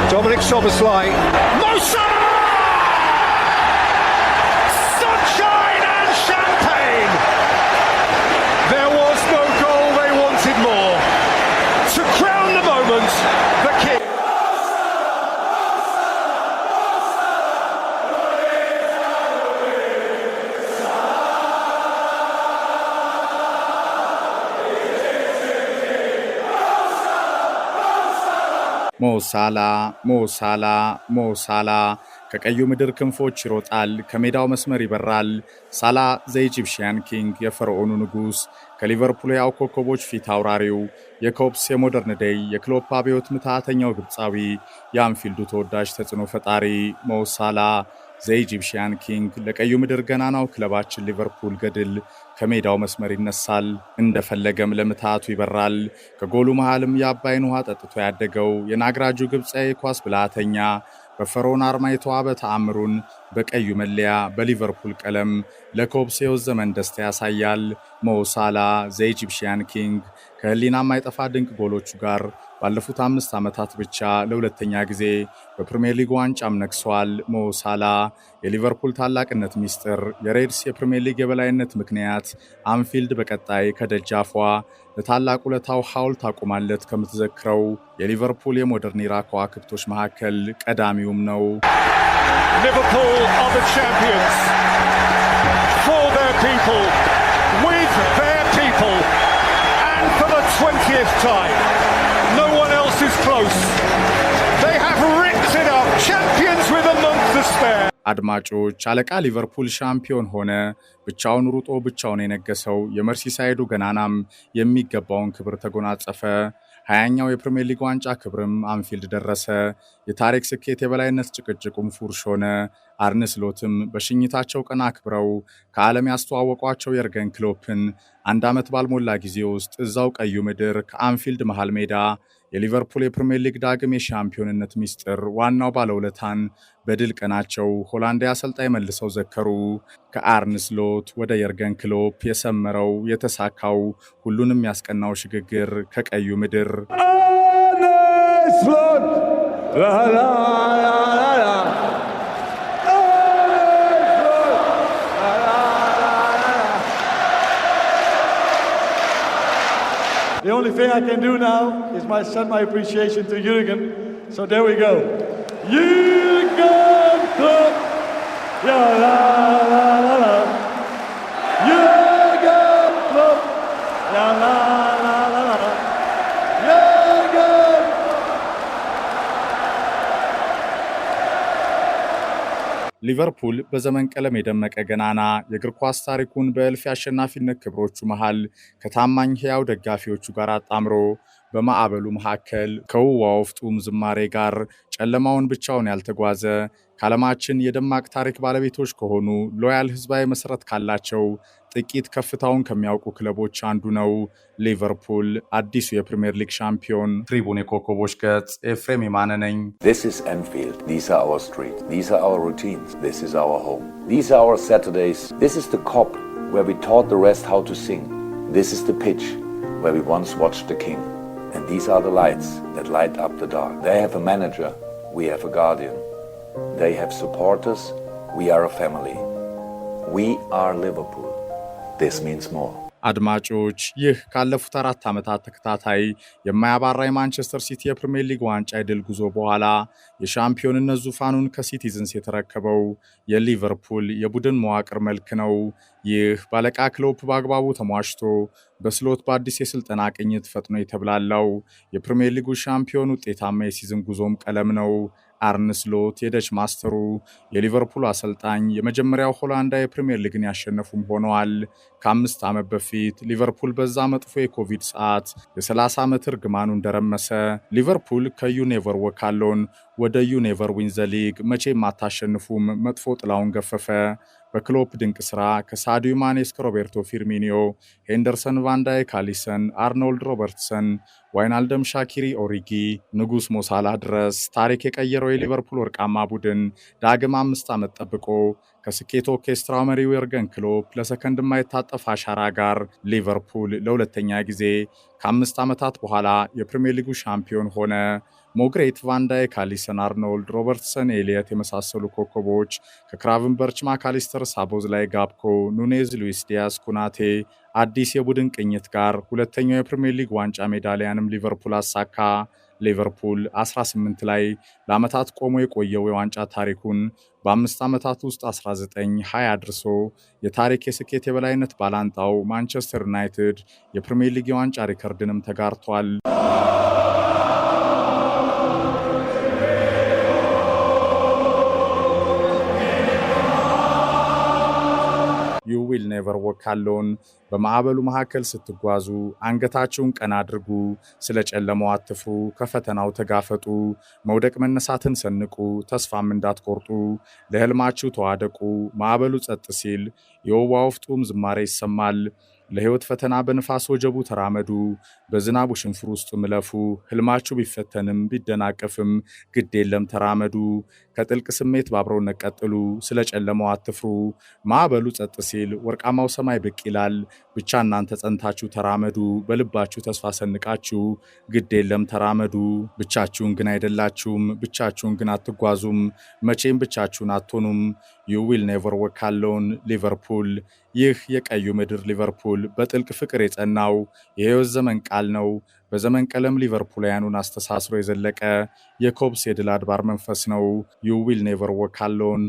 Dominic Szoboszlai. Mo Salah! Sunshine and champagne! There was no goal, they wanted more. To crown the moment, the king. ሞሳላ ከቀዩ ምድር ክንፎች ይሮጣል፣ ከሜዳው መስመር ይበራል። ሳላ ዘ ኢጂፕሽያን ኪንግ የፈርዖኑ ንጉስ፣ ከሊቨርፑል ያው ኮከቦች ፊት አውራሪው፣ የኮፕስ የሞደርን ዴይ የክሎፕ አብዮት ምትሃተኛው ግብፃዊ፣ የአንፊልዱ ተወዳጅ ተጽዕኖ ፈጣሪ ሞሳላ ዘ ኢጂፕሽያን ኪንግ ለቀዩ ምድር ገናናው ክለባችን ሊቨርፑል ገድል ከሜዳው መስመር ይነሳል፣ እንደፈለገም ለምትሃቱ ይበራል። ከጎሉ መሃልም የአባይን ውሃ ጠጥቶ ያደገው የናግራጁ ግብፃዊ ኳስ ብልሃተኛ በፈርዖን አርማ የተዋበ ተአምሩን በቀዩ መለያ በሊቨርፑል ቀለም ለኮብስ የሕይወት ዘመን ደስታ ያሳያል። ሞሳላ ዘ ኢጂፕሽያን ኪንግ ከህሊና የማይጠፋ ድንቅ ጎሎቹ ጋር ባለፉት 5 ዓመታት ብቻ ለሁለተኛ ጊዜ በፕሪሚየር ሊግ ዋንጫም ነግሷል። ሞሳላ የሊቨርፑል ታላቅነት ሚስጥር፣ የሬድስ የፕሪሚየር ሊግ የበላይነት ምክንያት፣ አንፊልድ በቀጣይ ከደጃፏ ለታላቅ ውለታው ሐውልት አቁማለት ከምትዘክረው የሊቨርፑል የሞደርን ኢራ ከዋክብቶች መካከል ቀዳሚውም ነው። Liverpool are the champions for their people, with their people, and for the 20th time. No one else is close. They have ripped it up, champions with a month to spare. አድማጮች አለቃ ሊቨርፑል ሻምፒዮን ሆነ። ብቻውን ሩጦ ብቻውን የነገሰው የመርሲሳይዱ ገናናም የሚገባውን ክብር ተጎናጸፈ። 20ኛው የፕሪሚየር ሊግ ዋንጫ ክብርም አንፊልድ ደረሰ። የታሪክ ስኬት የበላይነት ጭቅጭቁም ፉርሽ ሆነ። አርነ ስሎትም በሽኝታቸው ቀን አክብረው ከዓለም ያስተዋወቋቸው የርገን ክሎፕን 1 ዓመት ባልሞላ ጊዜ ውስጥ እዛው ቀዩ ምድር ከአንፊልድ መሃል ሜዳ የሊቨርፑል የፕሪሚየር ሊግ ዳግም የሻምፒዮንነት ሚስጥር ዋናው ባለውለታን በድል ቀናቸው ሆላንዳዊ አሰልጣኝ መልሰው ዘከሩ። ከአርነ ስሎት ወደ የርገን ክሎፕ የሰመረው የተሳካው ሁሉንም ያስቀናው ሽግግር ከቀዩ ምድር The only thing I can do now is send my appreciation to Jürgen. So there we go. Jürgen Klopp. Ja, la, la, la, la. Jürgen Klopp. Ja, la, la, la, la. Jürgen. ሊቨርፑል በዘመን ቀለም የደመቀ ገናና የእግር ኳስ ታሪኩን በእልፍ የአሸናፊነት ክብሮቹ መሃል ከታማኝ ሕያው ደጋፊዎቹ ጋር አጣምሮ በማዕበሉ መካከል ከውዋው ፍጡም ዝማሬ ጋር ጨለማውን ብቻውን ያልተጓዘ ከዓለማችን የደማቅ ታሪክ ባለቤቶች ከሆኑ ሎያል ህዝባዊ መሰረት ካላቸው ጥቂት ከፍታውን ከሚያውቁ ክለቦች አንዱ ነው። ሊቨርፑል አዲሱ የፕሪሚየር ሊግ ሻምፒዮን። ትሪቡን የኮከቦች ገጽ ኤፍሬም የማነ ነኝ። This is Anfield. These are our streets. These are our routines. This is our home. These are our Saturdays. This is the Kop where we taught the rest how to sing. This is the pitch where we once watched the king. And these are the lights that light up the dark. They have a manager. We have a guardian. They have supporters. We are a family. We are Liverpool. This means more. አድማጮች ይህ ካለፉት 4 ዓመታት ተከታታይ የማያባራ የማንቸስተር ሲቲ የፕሪሚየር ሊግ ዋንጫ ድል ጉዞ በኋላ የሻምፒዮንነት ዙፋኑን ከሲቲዝንስ የተረከበው የሊቨርፑል የቡድን መዋቅር መልክ ነው። ይህ ባለቃ ክሎፕ በአግባቡ ተሟሽቶ በስሎት በአዲስ የስልጠና ቅኝት ፈጥኖ የተብላላው የፕሪሚየር ሊጉ ሻምፒዮን ውጤታማ የሲዝን ጉዞም ቀለም ነው። አርነ ስሎት የደች ማስተሩ የሊቨርፑል አሰልጣኝ የመጀመሪያው ሆላንዳዊ የፕሪሚየር ሊግን ያሸነፉም ሆነዋል። ከ5 ዓመት በፊት ሊቨርፑል በዛ መጥፎ የኮቪድ ሰዓት የ30 ዓመት እርግማኑ እንደረመሰ ሊቨርፑል ከዩ ኔቨር ወክ አሎን ወደ ዩ ኔቨር ዊን ዘ ሊግ መቼም አታሸንፉም መጥፎ ጥላውን ገፈፈ። በክሎፕ ድንቅ ስራ ከሳዲዮ ማኔ እስከ ሮቤርቶ ፊርሚኒዮ፣ ሄንደርሰን፣ ቫን ዳይክ፣ አሊሰን፣ አርኖልድ ሮበርትሰን፣ ዋይናልደም፣ ሻኪሪ፣ ኦሪጊ፣ ንጉስ ሞሳላህ ድረስ ታሪክ የቀየረው የሊቨርፑል ወርቃማ ቡድን ዳግም 5 ዓመት ጠብቆ ከስኬት ኦርኬስትራው መሪው የርገን ክሎፕ ለሰከንድ የማይታጠፍ አሻራ ጋር ሊቨርፑል ለሁለተኛ ጊዜ ከ5 ዓመታት በኋላ የፕሪሚየር ሊጉ ሻምፒዮን ሆነ። ሞግሬት፣ ቫንዳይክ፣ አሊሰን አርኖልድ፣ ሮበርትሰን ኤሊየት የመሳሰሉ ኮከቦች ከክራቨንበርች፣ ማካሊስተር፣ ሳቦዝላይ፣ ጋብኮ፣ ኑኔዝ፣ ሉዊስ ዲያስ፣ ኩናቴ አዲስ የቡድን ቅኝት ጋር ሁለተኛው የፕሪሚየር ሊግ ዋንጫ ሜዳሊያንም ሊቨርፑል አሳካ። ሊቨርፑል 18 ላይ ለዓመታት ቆሞ የቆየው የዋንጫ ታሪኩን በ5 ዓመታት ውስጥ 19-20 አድርሶ የታሪክ የስኬት የበላይነት ባላንጣው ማንቸስተር ዩናይትድ የፕሪሚየር ሊግ የዋንጫ ሪከርድንም ተጋርቷል። ዩ ዊል ኔቨር ወክ አሎን። በማዕበሉ መካከል ስትጓዙ አንገታችሁን ቀና አድርጉ፣ ስለ ጨለማው አትፍሩ፣ ከፈተናው ተጋፈጡ፣ መውደቅ መነሳትን ሰንቁ፣ ተስፋም እንዳትቆርጡ፣ ለህልማችሁ ተዋደቁ። ማዕበሉ ጸጥ ሲል የወባ ወፍጡም ዝማሬ ይሰማል። ለህይወት ፈተና በንፋስ ወጀቡ ተራመዱ፣ በዝናቡ ሽንፍር ውስጥ ምለፉ። ህልማችሁ ቢፈተንም ቢደናቀፍም ግድ የለም ተራመዱ። ከጥልቅ ስሜት ባብረውነት ቀጥሉ፣ ስለ ጨለማው አትፍሩ። ማዕበሉ ጸጥ ሲል ወርቃማው ሰማይ ብቅ ይላል። ብቻ እናንተ ጸንታችሁ ተራመዱ፣ በልባችሁ ተስፋ ሰንቃችሁ ግድ የለም ተራመዱ። ብቻችሁን ግን አይደላችሁም፣ ብቻችሁን ግን አትጓዙም፣ መቼም ብቻችሁን አትሆኑም። ዩ ዊል ኔቨር ወክ አሎን ሊቨርፑል። ይህ የቀዩ ምድር ሊቨርፑል በጥልቅ ፍቅር የጸናው የሕይወት ዘመን ቃል ነው። በዘመን ቀለም ሊቨርፑላውያኑን አስተሳስሮ የዘለቀ የኮብስ የድል አድባር መንፈስ ነው። ዩ ዊል ኔቨር ወክ አሎን።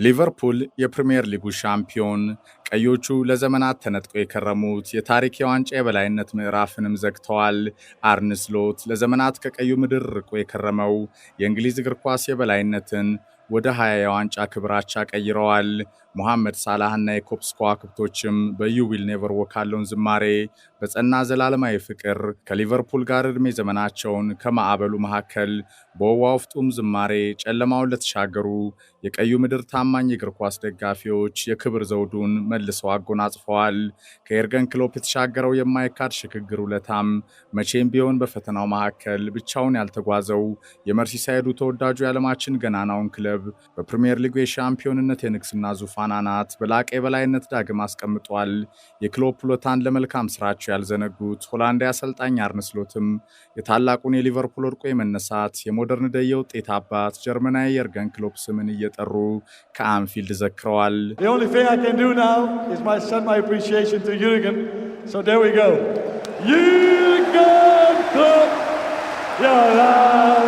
ሊቨርፑል የፕሪሚየር ሊጉ ሻምፒዮን፣ ቀዮቹ ለዘመናት ተነጥቀው የከረሙት የታሪክ የዋንጫ የበላይነት ምዕራፍንም ዘግተዋል። አርነ ስሎት ለዘመናት ከቀዩ ምድር ርቆ የከረመው የእንግሊዝ እግር ኳስ የበላይነትን ወደ 20 የዋንጫ ክብራቻ ቀይረዋል። ሙሐመድ ሳላህና የኮፕስ ከዋክብቶችም በዩ ዊል ኔቨር ወክ አሎን ዝማሬ በጸና ዘላለማዊ ፍቅር ከሊቨርፑል ጋር ዕድሜ ዘመናቸውን ከማዕበሉ መካከል በወዋው ፍጡም ዝማሬ ጨለማውን ለተሻገሩ የቀዩ ምድር ታማኝ እግር ኳስ ደጋፊዎች የክብር ዘውዱን መልሰው አጎናጽፈዋል። ከኤርገን ክሎፕ የተሻገረው የማይካድ ሽግግር ውለታም መቼም ቢሆን በፈተናው መካከል ብቻውን ያልተጓዘው የመርሲሳይዱ ተወዳጁ የዓለማችን ገናናውን ክለብ በፕሪሚየር ሊጉ የሻምፒዮንነት የንግስና ዙፋን አናት በላቀ የበላይነት ዳግም አስቀምጧል። የክሎፕ ውለታን ለመልካም ስራቸው ያልዘነጉት ሆላንዳዊ አሰልጣኝ አርነ ስሎትም የታላቁን የሊቨርፑል ወድቆ የመነሳት የሞደርን ደየ ውጤት አባት ጀርመናዊ የርገን ክሎፕ ስምን እየጠሩ ከአንፊልድ ዘክረዋል። The only thing I can do now is send my appreciation to Jürgen. So there we go. Jürgen Klopp. Ja, la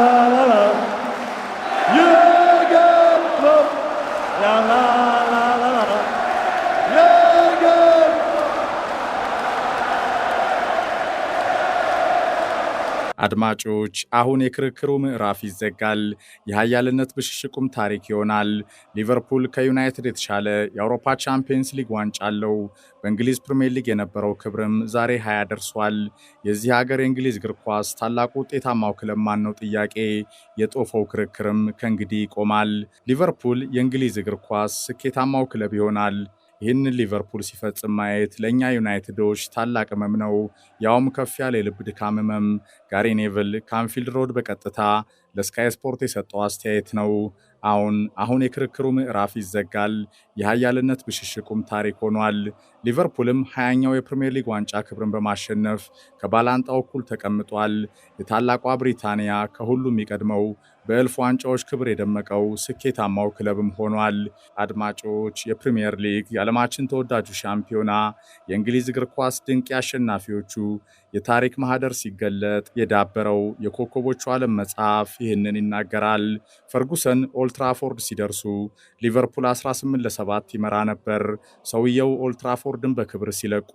la la la. Jürgen Klopp. Ja, la la la la. Jürgen. አድማጮች አሁን የክርክሩ ምዕራፍ ይዘጋል። የኃያልነት ብሽሽቁም ታሪክ ይሆናል። ሊቨርፑል ከዩናይትድ የተሻለ የአውሮፓ ቻምፒየንስ ሊግ ዋንጫ አለው። በእንግሊዝ ፕሪሚየር ሊግ የነበረው ክብርም ዛሬ 20 ደርሷል። የዚህ ሀገር የእንግሊዝ እግር ኳስ ታላቁ ውጤታማው ክለብ ማን ነው ጥያቄ የጦፈው ክርክርም ከእንግዲህ ይቆማል። ሊቨርፑል የእንግሊዝ እግር ኳስ ስኬታማው ክለብ ይሆናል። ይህንን ሊቨርፑል ሲፈጽም ማየት ለእኛ ዩናይትዶች ታላቅ ህመም ነው፣ ያውም ከፍ ያለ የልብ ድካም ህመም። ጋሪ ኔቭል ከአንፊልድ ሮድ በቀጥታ ለስካይ ስፖርት የሰጠው አስተያየት ነው። አሁን የክርክሩ ምዕራፍ ይዘጋል። የኃያልነት ብሽሽቁም ታሪክ ሆኗል። ሊቨርፑልም 20ኛው የፕሪሚየር ሊግ ዋንጫ ክብርን በማሸነፍ ከባላንጣው እኩል ተቀምጧል። የታላቋ ብሪታንያ ከሁሉም የሚቀድመው በእልፍ ዋንጫዎች ክብር የደመቀው ስኬታማው ክለብም ሆኗል። አድማጮች የፕሪሚየር ሊግ የዓለማችን ተወዳጁ ሻምፒዮና የእንግሊዝ እግር ኳስ ድንቅ አሸናፊዎቹ የታሪክ ማህደር ሲገለጥ የዳበረው የኮከቦቹ ዓለም መጽሐፍ ይህንን ይናገራል። ፈርጉሰን ኦልትራፎርድ ሲደርሱ ሊቨርፑል 18-7 ይመራ ነበር። ሰውየው ኦልትራፎርድን በክብር ሲለቁ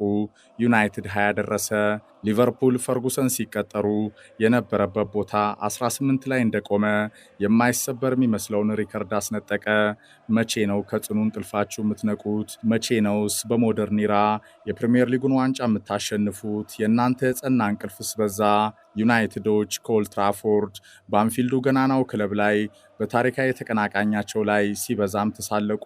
ዩናይትድ 20 ደረሰ። ሊቨርፑል ፈርጉሰን ሲቀጠሩ የነበረበት ቦታ 18 ላይ እንደቆመ የማይሰበር የሚመስለውን ሪከርድ አስነጠቀ። መቼ ነው ከጽኑ እንቅልፋችሁ የምትነቁት? መቼ ነውስ በሞደርን ኢራ የፕሪሚየር ሊጉን ዋንጫ የምታሸንፉት? የእናንተ የጸና እንቅልፍስ በዛ? ዩናይትዶች ከኦልድ ትራፎርድ በአንፊልዱ ገናናው ክለብ ላይ በታሪካዊ ተቀናቃኛቸው ላይ ሲበዛም ተሳለቁ።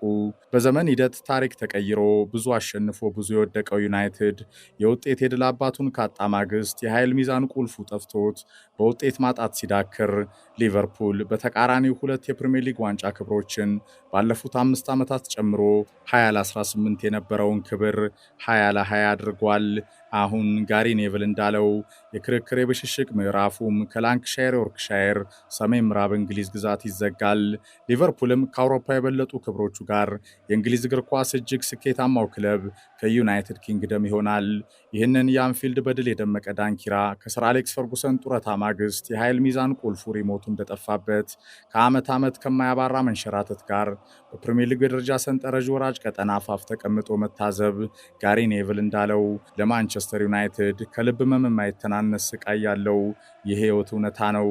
በዘመን ሂደት ታሪክ ተቀይሮ ብዙ አሸንፎ ብዙ የወደቀው ዩናይትድ የውጤት የድል አባቱን ካጣ ማግስት የኃይል ሚዛን ቁልፉ ጠፍቶት በውጤት ማጣት ሲዳክር፣ ሊቨርፑል በተቃራኒው 2 የፕሪሚየር ሊግ ዋንጫ ክብሮችን ባለፉት 5 ዓመታት ጨምሮ 20 ለ18 የነበረውን ክብር 20 ለ20 አድርጓል። አሁን ጋሪ ኔቭል እንዳለው የክርክር የብሽሽቅ ምዕራፉም ከላንክሻየር ዮርክሻየር ሰሜን ምዕራብ እንግሊዝ ግዛት ይዘጋል። ሊቨርፑልም ከአውሮፓ የበለጡ ክብሮቹ ጋር የእንግሊዝ እግር ኳስ እጅግ ስኬታማው ክለብ ከዩናይትድ ኪንግደም ይሆናል። ይህንን የአንፊልድ በድል የደመቀ ዳንኪራ ከሰር አሌክስ ፈርጉሰን ጡረታ ማግስት የኃይል ሚዛን ቁልፉ ሪሞቱ እንደጠፋበት ከዓመት ዓመት ከማያባራ መንሸራተት ጋር በፕሪሚየር ሊግ የደረጃ ሰንጠረዥ ወራጅ ቀጠና አፋፍ ተቀምጦ መታዘብ ጋሪ ኔቭል እንዳለው ለማንቸስተር ዩናይትድ ከልብ ህመም የማይተናነስ ስቃይ ያለው የህይወት እውነታ ነው።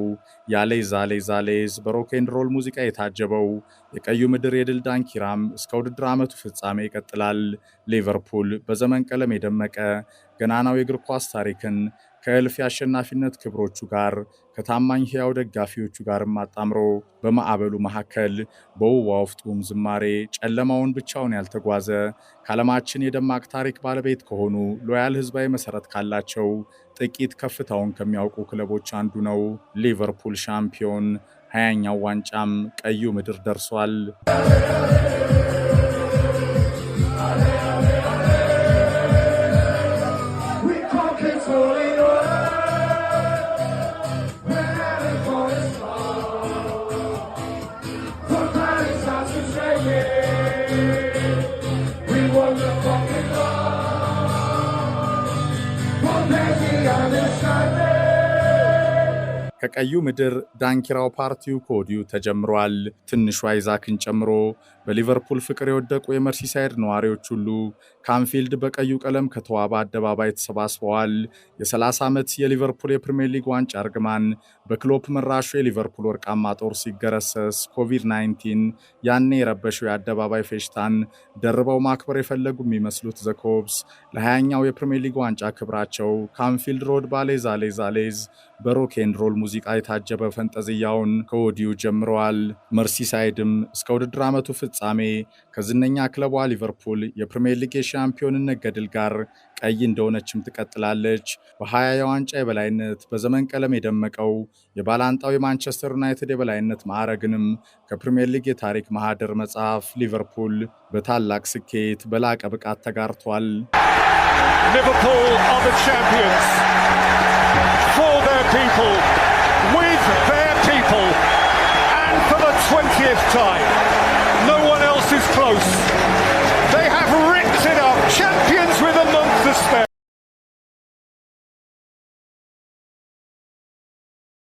ያሌዝ አሌዝ አሌዝ በሮክ ኤንድ ሮል ሙዚቃ የታጀበው የቀዩ ምድር የድል ዳንኪራም እስከ ውድድር ዓመቱ ፍጻሜ ይቀጥላል። ሊቨርፑል በዘመን ቀለም የደመቀ ገናናው የእግር ኳስ ታሪክን ከእልፍ የአሸናፊነት ክብሮቹ ጋር ከታማኝ ሕያው ደጋፊዎቹ ጋርም አጣምሮ በማዕበሉ መካከል በውቧ ፍጡም ዝማሬ ጨለማውን ብቻውን ያልተጓዘ ከዓለማችን የደማቅ ታሪክ ባለቤት ከሆኑ ሎያል ህዝባዊ መሰረት ካላቸው ጥቂት ከፍታውን ከሚያውቁ ክለቦች አንዱ ነው። ሊቨርፑል ሻምፒዮን፣ 20ኛው ዋንጫም ቀዩ ምድር ደርሷል። ከቀዩ ምድር ዳንኪራው ፓርቲው ከወዲሁ ተጀምሯል። ትንሹ አይዛክን ጨምሮ በሊቨርፑል ፍቅር የወደቁ የመርሲሳይድ ነዋሪዎች ሁሉ ከአንፊልድ በቀዩ ቀለም ከተዋበ አደባባይ ተሰባስበዋል። የ30 ዓመት የሊቨርፑል የፕሪሚየር ሊግ ዋንጫ እርግማን በክሎፕ መራሹ የሊቨርፑል ወርቃማ ጦር ሲገረሰስ ኮቪድ-19 ያኔ የረበሸው የአደባባይ ፌሽታን ደርበው ማክበር የፈለጉ የሚመስሉት ዘኮብስ ለ20ኛው የፕሪሚየር ሊግ ዋንጫ ክብራቸው ከአንፊልድ ሮድ ባሌዝ አሌዝ አሌዝ በሮክ ኤንድ ሮል ሙዚቃ የታጀበ ፈንጠዝያውን ከወዲሁ ጀምረዋል። መርሲሳይድም እስከ ውድድር ዓመቱ ፍጻሜ ከዝነኛ ክለቧ ሊቨርፑል የፕሪሚየር ሊግ የሻምፒዮንነት ገድል ጋር ቀይ እንደሆነችም ትቀጥላለች። በ20 የዋንጫ የበላይነት በዘመን ቀለም የደመቀው የባላንጣው የማንቸስተር ዩናይትድ የበላይነት ማዕረግንም ከፕሪሚየር ሊግ የታሪክ ማህደር መጽሐፍ ሊቨርፑል በታላቅ ስኬት በላቀ ብቃት ተጋርቷል። Liverpool are the champions for their people, with their people, and for the 20th time. No one else is close.